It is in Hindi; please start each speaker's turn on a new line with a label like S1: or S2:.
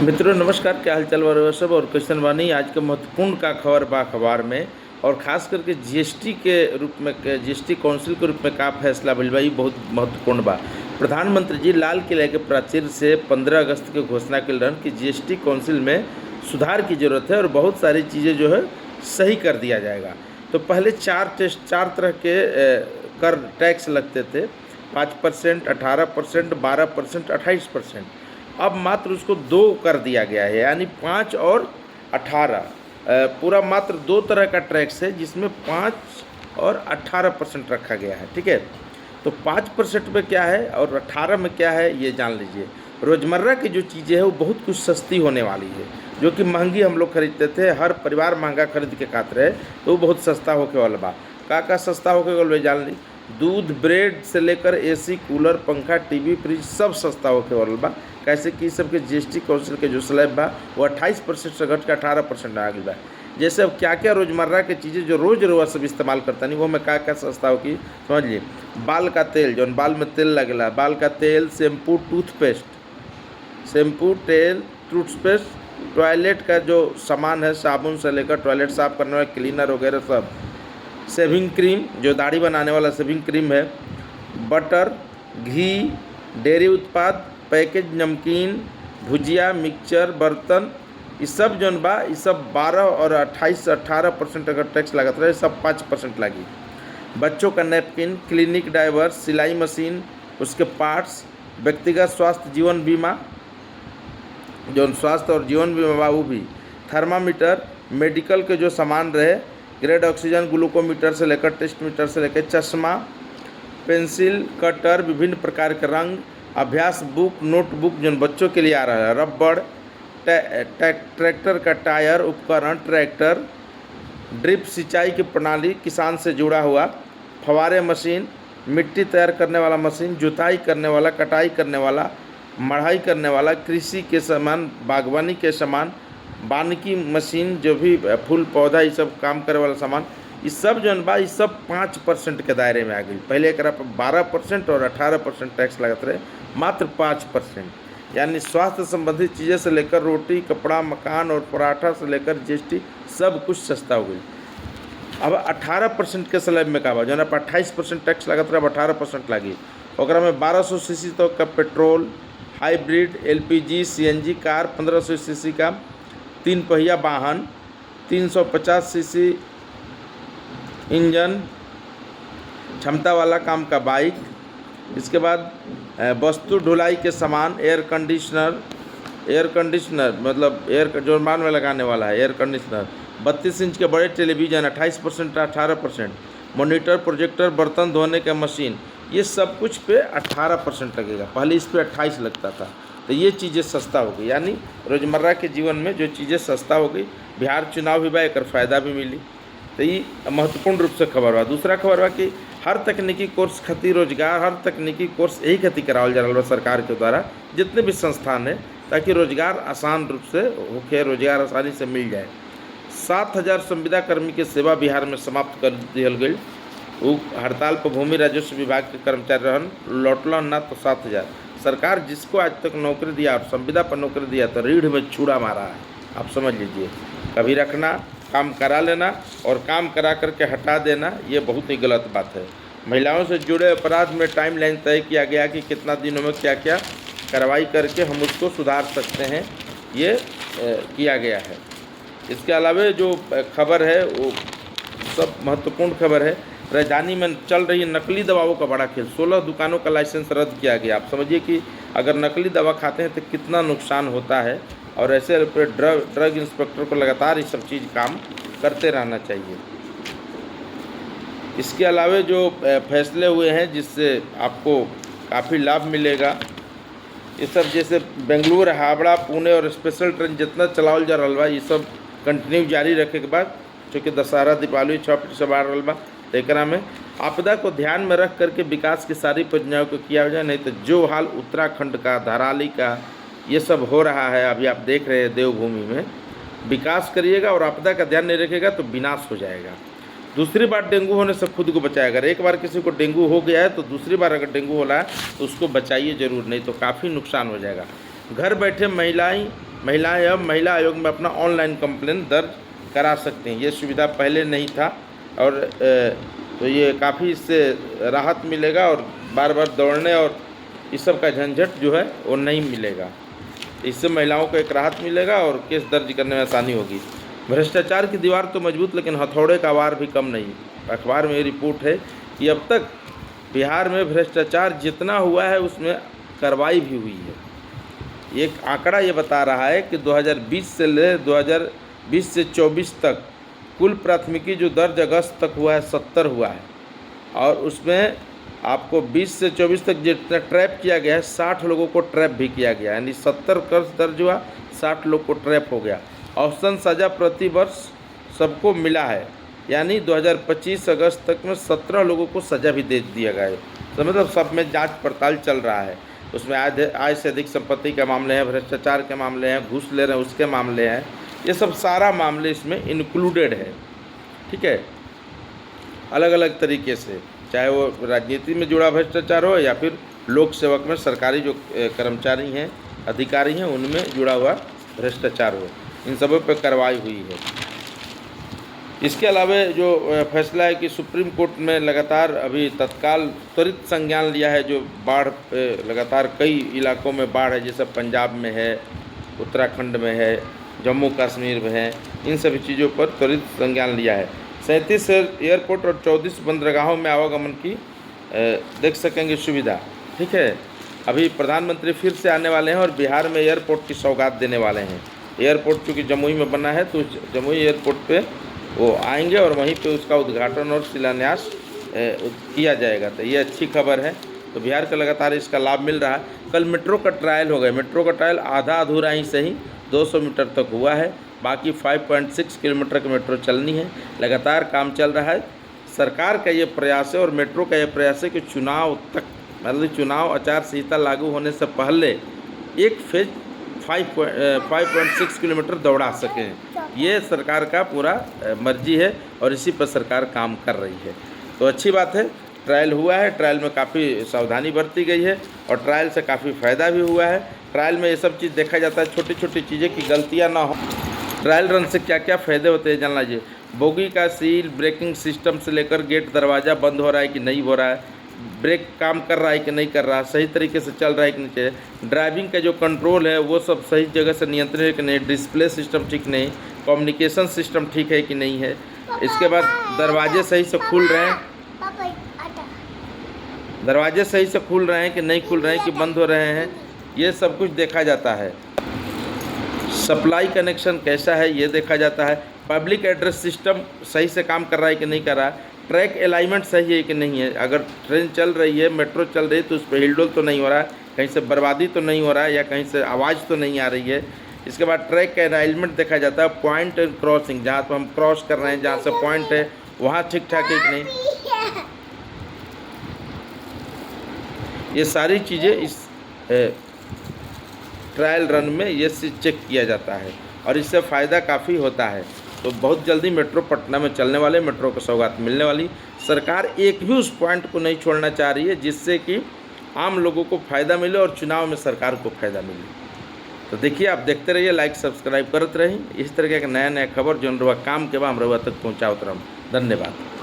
S1: मित्रों नमस्कार, क्या हालचाल बा सब और क्वेश्चन बानी आज के महत्वपूर्ण का खबर बा अखबार में। और खास करके जीएसटी के रूप में जीएसटी काउंसिल के रूप में का फैसला भइल बा, ई बहुत महत्वपूर्ण बा। प्रधानमंत्री जी लाल किला के प्राचीर से 15 अगस्त के घोषणा कल रहन कि जीएसटी काउंसिल में सुधार की जरूरत है और बहुत सारी चीज़ें जो है सही कर दिया जाएगा। तो पहले चार तरह के कर टैक्स लगते थे, 5%, 18%, 12%, 28%। अब मात्र उसको 2 कर दिया गया है, यानी 5 और 18। पूरा मात्र 2 तरह का टैक्स है जिसमें 5 और 18% रखा गया है। ठीक है, तो 5% में क्या है और 18 में क्या है ये जान लीजिए। रोज़मर्रा की जो चीज़ें हैं वो बहुत कुछ सस्ती होने वाली है, जो कि महंगी हम लोग खरीदते थे, हर परिवार महंगा खरीद के खाते रहे, तो वो बहुत सस्ता होके वाला बा। का सस्ता होके वाला जान ली, दूध ब्रेड से लेकर एसी कूलर पंखा टीवी फ्रिज सब सस्ता होके वाला बा। कैसे कि सबके जीएसटी काउंसिल के जो स्लैब बा वो 28% से घट के 18% आ गई बा। जैसे अब क्या क्या रोज़मर्रा के चीज़ें जो रोज़ सब इस्तेमाल करता नहीं वो में क्या सस्ता हो कि समझ लीजिए। बाल का तेल, जो बाल में तेल लगेला, बाल का तेल, शैम्पू, तेल, टूथपेस्ट, टॉयलेट का जो सामान है, साबुन से लेकर टॉयलेट साफ करने वाला क्लीनर वगैरह सब, शेविंग क्रीम, जो दाढ़ी बनाने वाला शेविंग क्रीम है, बटर, घी, डेयरी उत्पाद, पैकेज नमकीन, भुजिया, मिक्सचर, बर्तन, ये सब जौन बा ये सब 12 और 28 से 18% अगर टैक्स लागत रहे, सब 5% लगी। बच्चों का नैपकिन, क्लिनिक डाइवर्स, सिलाई मशीन, उसके पार्ट्स, व्यक्तिगत स्वास्थ्य जीवन बीमा, जो स्वास्थ्य और जीवन बीमा बा वो भी, थर्मामीटर, मेडिकल के जो सामान रहे, ग्रेड ऑक्सीजन, ग्लूकोमीटर से लेकर टेस्ट मीटर से लेकर चश्मा, पेंसिल, कटर, विभिन्न प्रकार के रंग, अभ्यास बुक, नोटबुक जो बच्चों के लिए आ रहा है, रबड़, ट्रैक्टर का टायर, उपकरण, ट्रैक्टर, ड्रिप सिंचाई की प्रणाली, किसान से जुड़ा हुआ, फव्वारे मशीन, मिट्टी तैयार करने वाला मशीन, जुताई करने वाला, कटाई करने वाला, मढ़ाई करने वाला, कृषि के सामान, बागवानी के सामान, वानिकी मशीन, जो भी फूल पौधा ये सब काम करे वाला सामान, ये सब जौन बा ये सब 5% के दायरे में आ गई। पहले एक 12% और 18% टैक्स लगत रहे, मात्र 5%। यानी स्वास्थ्य संबंधित चीज़ें से लेकर रोटी कपड़ा मकान और पराठा से लेकर जीएसटी सब कुछ सस्ता हो गई। अब 18% के स्लैब में का बा, जौन 28% टैक्स लगत रहे, अब 18% लगी। ओकरा में 1200 सीसी तक का petrol, hybrid, LPG, CNG car, 1500 CC का 3 पहिया वाहन, 350 सीसी इंजन क्षमता वाला काम का बाइक, इसके बाद वस्तु ढुलाई के सामान, एयर कंडीशनर मतलब एयर जो मान में लगाने वाला है, एयर कंडीशनर, 32 इंच के बड़े टेलीविज़न 28% 18%, मॉनिटर, प्रोजेक्टर, बर्तन धोने का मशीन, ये सब कुछ पे 18% लगेगा। पहले इस पे 28 लगता था, तो ये चीज़ें सस्ता हो गई। यानी रोज़मर्रा के जीवन में जो चीज़ें सस्ता हो गई। बिहार चुनाव भी बा, एक फ़ायदा भी मिली, तो ये महत्वपूर्ण रूप से खबर बा। दूसरा खबर बा कि हर तकनीकी कोर्स खातिर रोजगार, हर तकनीकी कोर्स यही खातिर करावल जा रहा बा सरकार के द्वारा, जितने भी संस्थान है, ताकि रोजगार आसान रूप से होके, रोजगार आसानी से मिल जाए। 7000 संविदा कर्मी के सेवा बिहार में समाप्त कर दिहल गई। वो हड़ताल पर भूमि राजस्व विभाग के कर्मचारी रहन, लौटलन ना तो 7000। सरकार जिसको आज तक नौकरी दिया और संविदा पर नौकरी दिया तो रीढ़ में छुरा मारा है। आप समझ लीजिए, कभी रखना, काम करा लेना और काम करा करके हटा देना, ये बहुत ही गलत बात है। महिलाओं से जुड़े अपराध में टाइम लाइन तय किया गया कि कितना दिनों में क्या क्या कार्रवाई करके हम उसको सुधार सकते हैं, ये किया गया है। इसके अलावा जो खबर है वो सब महत्वपूर्ण खबर है। राजधानी में चल रही नकली दवाओं का बड़ा खेल, 16 दुकानों का लाइसेंस रद्द किया गया। आप समझिए कि अगर नकली दवा खाते हैं तो कितना नुकसान होता है, और ऐसे ड्रग इंस्पेक्टर को लगातार ये सब चीज़ काम करते रहना चाहिए। इसके अलावा जो फैसले हुए हैं जिससे आपको काफ़ी लाभ मिलेगा, ये सब जैसे बेंगलुरु, हावड़ा, पुणे और स्पेशल ट्रेन जितना चलावल जा रहा बा, ये सब कंटिन्यू जारी रखे के बाद, चूँकि दशहरा दीपावली 6 फीट से बाहर रहा बा, तो एकरा में आपदा को ध्यान में रख करके विकास की सारी परियोजनाओं को किया जाए। नहीं तो जो हाल उत्तराखंड का, धराली का, ये सब हो रहा है, अभी आप देख रहे हैं देवभूमि में, विकास करिएगा और आपदा का ध्यान नहीं रखेगा तो विनाश हो जाएगा। दूसरी बार डेंगू होने से खुद को बचाया। अगर एक बार किसी को डेंगू हो गया है तो दूसरी बार अगर डेंगू हो रहा है तो उसको बचाइए ज़रूर, नहीं तो काफ़ी नुकसान हो जाएगा। घर बैठे महिलाएं महिलाएं अब महिला आयोग में अपना ऑनलाइन कंप्लेन दर्ज करा सकती हैं। ये सुविधा पहले नहीं था और तो ये काफ़ी इससे राहत मिलेगा और बार बार दौड़ने और इस सब का झंझट जो है वो नहीं मिलेगा। इससे महिलाओं को एक राहत मिलेगा और केस दर्ज करने में आसानी होगी। भ्रष्टाचार की दीवार तो मजबूत, लेकिन हथौड़े का वार भी कम नहीं। अखबार में रिपोर्ट है कि अब तक बिहार में भ्रष्टाचार जितना हुआ है उसमें कार्रवाई भी हुई है। एक आंकड़ा ये बता रहा है कि 2020 से 24 तक कुल प्राथमिकी जो दर्ज अगस्त तक हुआ है 70 हुआ है, और उसमें आपको 20 से 24 तक जितना ट्रैप किया गया है 60 लोगों को ट्रैप भी किया गया, यानी 70 केस दर्ज हुआ, 60 लोग को ट्रैप हो गया। औसतन सज़ा प्रति वर्ष सबको मिला है, यानी 2025 अगस्त तक में 17 लोगों को सज़ा भी दे दिया गया है। तो मतलब सब में जांच पड़ताल चल रहा है। उसमें आय से अधिक संपत्ति के मामले हैं, भ्रष्टाचार के मामले हैं, घूस ले रहे हैं उसके मामले हैं, ये सब सारा मामले इसमें इंक्लूडेड है। ठीक है, अलग अलग तरीके से, चाहे वो राजनीति में जुड़ा भ्रष्टाचार हो या फिर लोक सेवक में सरकारी जो कर्मचारी हैं, अधिकारी हैं, उनमें जुड़ा हुआ भ्रष्टाचार हो, इन सबों पर कार्रवाई हुई है। इसके अलावा जो फैसला है कि सुप्रीम कोर्ट में लगातार अभी तत्काल त्वरित संज्ञान लिया है, जो बाढ़ लगातार कई इलाकों में बाढ़ है, जैसे पंजाब में है, उत्तराखंड में है, जम्मू कश्मीर में है, इन सभी चीज़ों पर त्वरित संज्ञान लिया है। 37 एयरपोर्ट और 34 बंदरगाहों में आवागमन की देख सकेंगे सुविधा। ठीक है, अभी प्रधानमंत्री फिर से आने वाले हैं और बिहार में एयरपोर्ट की सौगात देने वाले हैं। एयरपोर्ट चूँकि जमुई में बना है तो जमुई एयरपोर्ट पे वो आएंगे और वहीं पे उसका उद्घाटन और शिलान्यास किया जाएगा। तो ये अच्छी खबर है। तो बिहार को लगातार इसका लाभ मिल रहा है। कल मेट्रो का ट्रायल हो गया। मेट्रो का ट्रायल आधा अधूरा ही सही 200 मीटर तक हुआ है, बाकी 5.6 किलोमीटर की मेट्रो चलनी है। लगातार काम चल रहा है। सरकार का ये प्रयास है और मेट्रो का ये प्रयास है कि चुनाव तक, मतलब चुनाव आचार संहिता लागू होने से पहले एक फेज 5.6 किलोमीटर दौड़ा सकें। ये सरकार का पूरा मर्जी है और इसी पर सरकार काम कर रही है। तो अच्छी बात है, ट्रायल हुआ है। ट्रायल में काफ़ी सावधानी बरती गई है और ट्रायल से काफ़ी फ़ायदा भी हुआ है। ट्रायल में ये सब चीज़ देखा जाता है, छोटी छोटी चीज़ें की गलतियाँ ना हो। ट्रायल रन से क्या क्या फ़ायदे होते हैं जान लीजिए। बोगी का सील, ब्रेकिंग सिस्टम से लेकर गेट दरवाज़ा बंद हो रहा है कि नहीं हो रहा है, ब्रेक काम कर रहा है कि नहीं कर रहा, सही तरीके से चल रहा है कि नहीं चल, ड्राइविंग का जो कंट्रोल है वो सब सही जगह से नियंत्रित है कि नहीं, डिस्प्ले सिस्टम ठीक नहीं, कम्युनिकेशन सिस्टम ठीक है कि नहीं है। इसके बाद दरवाजे सही से खुल रहे हैं, दरवाजे सही से खुल रहे हैं कि नहीं खुल रहे हैं, कि बंद हो रहे हैं, ये सब कुछ देखा जाता है। सप्लाई कनेक्शन कैसा है ये देखा जाता है। पब्लिक एड्रेस सिस्टम सही से काम कर रहा है कि नहीं कर रहा है। ट्रैक अलाइनमेंट सही है कि नहीं है। अगर ट्रेन चल रही है, मेट्रो चल रही है, तो उस पर हिलडोल तो नहीं हो रहा है, कहीं से बर्बादी तो नहीं हो रहा है, या कहीं से आवाज़ तो नहीं आ रही है। इसके बाद ट्रैक का अलाइनमेंट देखा जाता है। पॉइंट एंड क्रॉसिंग, जहाँ पर हम क्रॉस कर रहे हैं, जहाँ से पॉइंट है वहाँ ठीक ठाक है कि नहीं, ये सारी चीज़ें इस ट्रायल रन में ये चेक किया जाता है और इससे फ़ायदा काफ़ी होता है। तो बहुत जल्दी मेट्रो पटना में चलने वाले, मेट्रो को सौगात मिलने वाली। सरकार एक भी उस पॉइंट को नहीं छोड़ना चाह रही है जिससे कि आम लोगों को फ़ायदा मिले और चुनाव में सरकार को फ़ायदा मिले। तो देखिए, आप देखते रहिए, लाइक सब्सक्राइब करते रहिए। इस तरह के नया नया खबर जो रहुआ काम के बाद हम रहुआ तक पहुँचाते रहूँ। धन्यवाद।